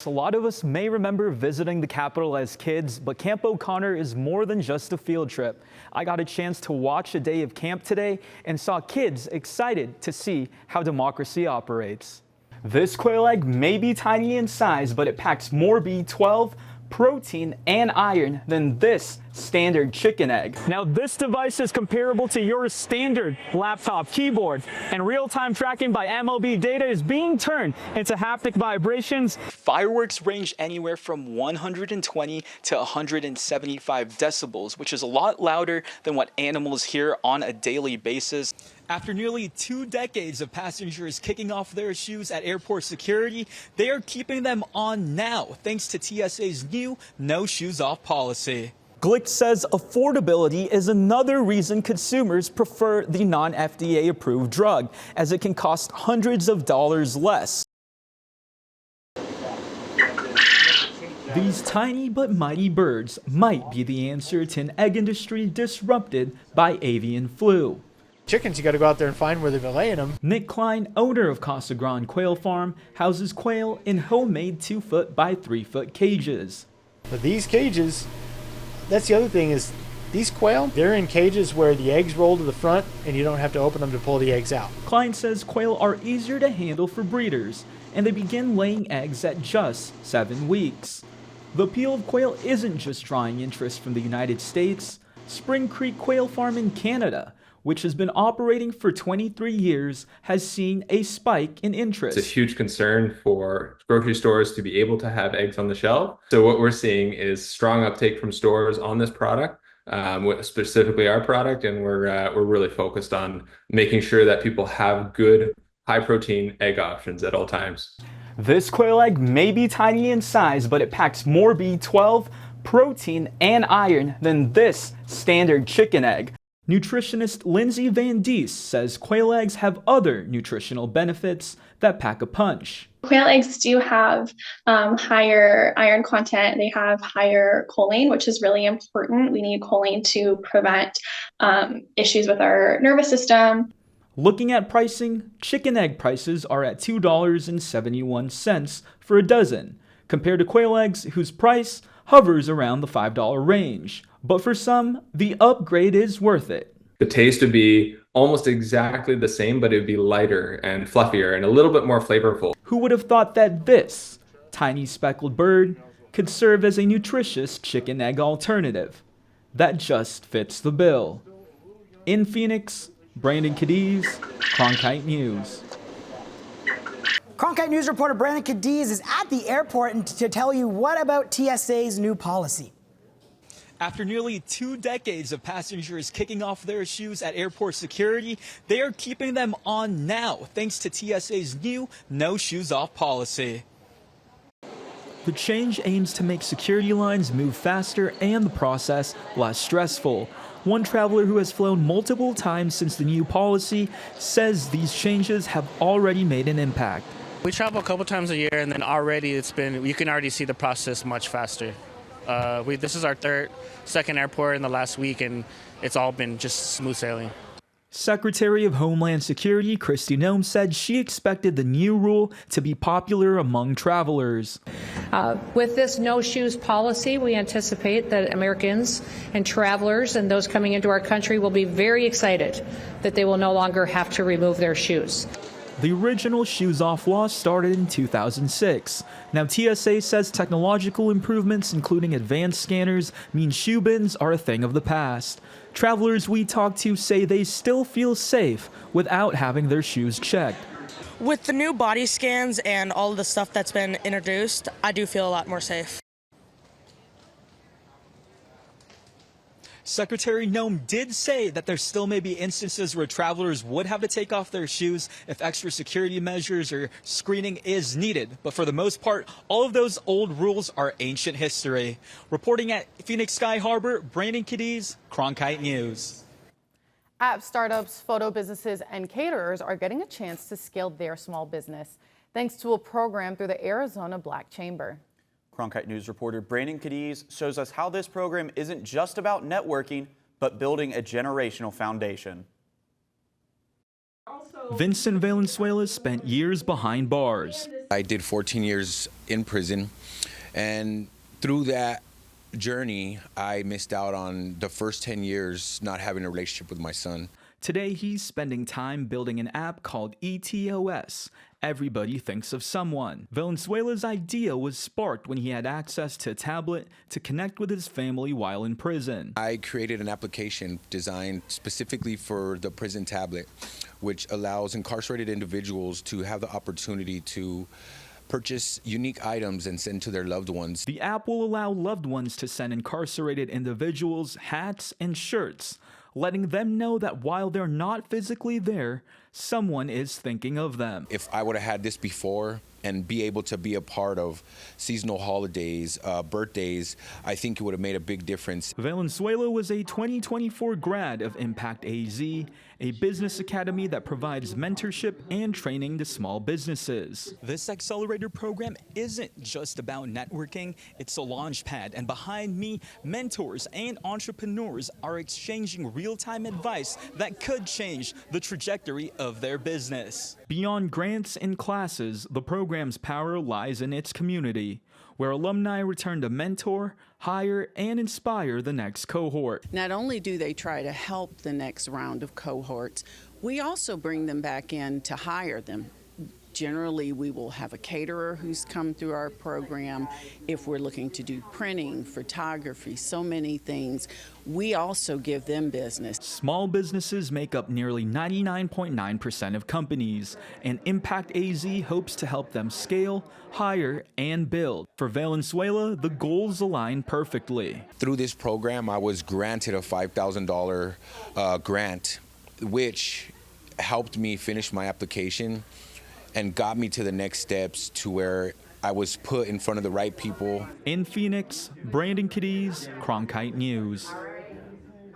A lot of us may remember visiting the Capitol as kids, but Camp O'Connor is more than just a field trip. I got a chance to watch a day of camp today and saw kids excited to see how democracy operates. This quail egg may be tiny in size, but it packs more B12, protein, and iron than this standard chicken egg. Now, this device is comparable to your standard laptop keyboard, and real-time tracking by MLB data is being turned into haptic vibrations. Fireworks range anywhere from 120 to 175 decibels, which is a lot louder than what animals hear on a daily basis. After nearly 2 decades of passengers kicking off their shoes at airport security, they are keeping them on now, thanks to TSA's new no shoes off policy. Glick says affordability is another reason consumers prefer the non-FDA approved drug, as it can cost hundreds of dollars less. These tiny but mighty birds might be the answer to an egg industry disrupted by avian flu. Chickens, you got to go out there and find where they've been laying them. Nick Klein, owner of Casa Grande Quail Farm, houses quail in homemade 2-foot by 3-foot cages. But these cages, that's the other thing, is these quail, they're in cages where the eggs roll to the front and you don't have to open them to pull the eggs out. Klein says quail are easier to handle for breeders, and they begin laying eggs at just 7 weeks. The appeal of quail isn't just drawing interest from the United States. Spring Creek Quail Farm in Canada, which has been operating for 23 years, has seen a spike in interest. It's a huge concern for grocery stores to be able to have eggs on the shelf. So what we're seeing is strong uptake from stores on this product, specifically our product, and we're really focused on making sure that people have good high-protein egg options at all times. This quail egg may be tiny in size, but it packs more B12, protein, and iron than this standard chicken egg. Nutritionist Lindsay Van Dies says quail eggs have other nutritional benefits that pack a punch. Quail eggs do have higher iron content. They have higher choline, which is really important. We need choline to prevent issues with our nervous system. Looking at pricing, chicken egg prices are at $2.71 for a dozen, compared to quail eggs whose price hovers around the $5 range. But for some, the upgrade is worth it. The taste would be almost exactly the same, but it would be lighter and fluffier and a little bit more flavorful. Who would have thought that this tiny speckled bird could serve as a nutritious chicken egg alternative that just fits the bill? In Phoenix, Brandon Cadiz, Cronkite News. Cronkite News reporter Brandon Cadiz is at the airport and to tell you what about TSA's new policy. After nearly 2 decades of passengers kicking off their shoes at airport security, they are keeping them on now, thanks to TSA's new no shoes off policy. The change aims to make security lines move faster and the process less stressful. One traveler who has flown multiple times since the new policy says these changes have already made an impact. We travel a couple times a year, and then already you can already see the process much faster. This is our second airport in the last week, and it's all been just smooth sailing. Secretary of Homeland Security Kristi Noem said she expected the new rule to be popular among travelers. With this no-shoes policy, we anticipate that Americans and travelers and those coming into our country will be very excited that they will no longer have to remove their shoes. The original shoes-off law started in 2006. Now, TSA says technological improvements, including advanced scanners, mean shoe bins are a thing of the past. Travelers we talked to say they still feel safe without having their shoes checked. With the new body scans and all of the stuff that's been introduced, I do feel a lot more safe. Secretary Noem did say that there still may be instances where travelers would have to take off their shoes if extra security measures or screening is needed. But for the most part, all of those old rules are ancient history. Reporting at Phoenix Sky Harbor, Brandon Cadiz, Cronkite News. App startups, photo businesses, and caterers are getting a chance to scale their small business thanks to a program through the Arizona Black Chamber. Cronkite News reporter Brandon Cadiz shows us how this program isn't just about networking, but building a generational foundation. Also Vincent Valenzuela spent years behind bars. I did 14 years in prison, and through that journey, I missed out on the first 10 years not having a relationship with my son. Today, he's spending time building an app called ETOS. Everybody thinks of someone. Valenzuela's idea was sparked when he had access to a tablet to connect with his family while in prison. I created an application designed specifically for the prison tablet, which allows incarcerated individuals to have the opportunity to purchase unique items and send to their loved ones. The app will allow loved ones to send incarcerated individuals hats and shirts, letting them know that while they're not physically there, someone is thinking of them. If I would have had this before and be able to be a part of seasonal holidays, birthdays, I think it would have made a big difference. Valenzuela was a 2024 grad of Impact AZ, a business academy that provides mentorship and training to small businesses. This accelerator program isn't just about networking, it's a launch pad, and behind me, mentors and entrepreneurs are exchanging real-time advice that could change the trajectory of their business. Beyond grants and classes, the program's power lies in its community, where alumni return to mentor, hire, and inspire the next cohort. Not only do they try to help the next round of cohorts, we also bring them back in to hire them. Generally, we will have a caterer who's come through our program. If we're looking to do printing, photography, so many things, we also give them business. Small businesses make up nearly 99.9% of companies, and Impact AZ hopes to help them scale, hire, and build. For Valenzuela, the goals align perfectly. Through this program, I was granted a $5,000 grant, which helped me finish my application and got me to the next steps to where I was put in front of the right people. In Phoenix, Brandon Cadiz, Cronkite News.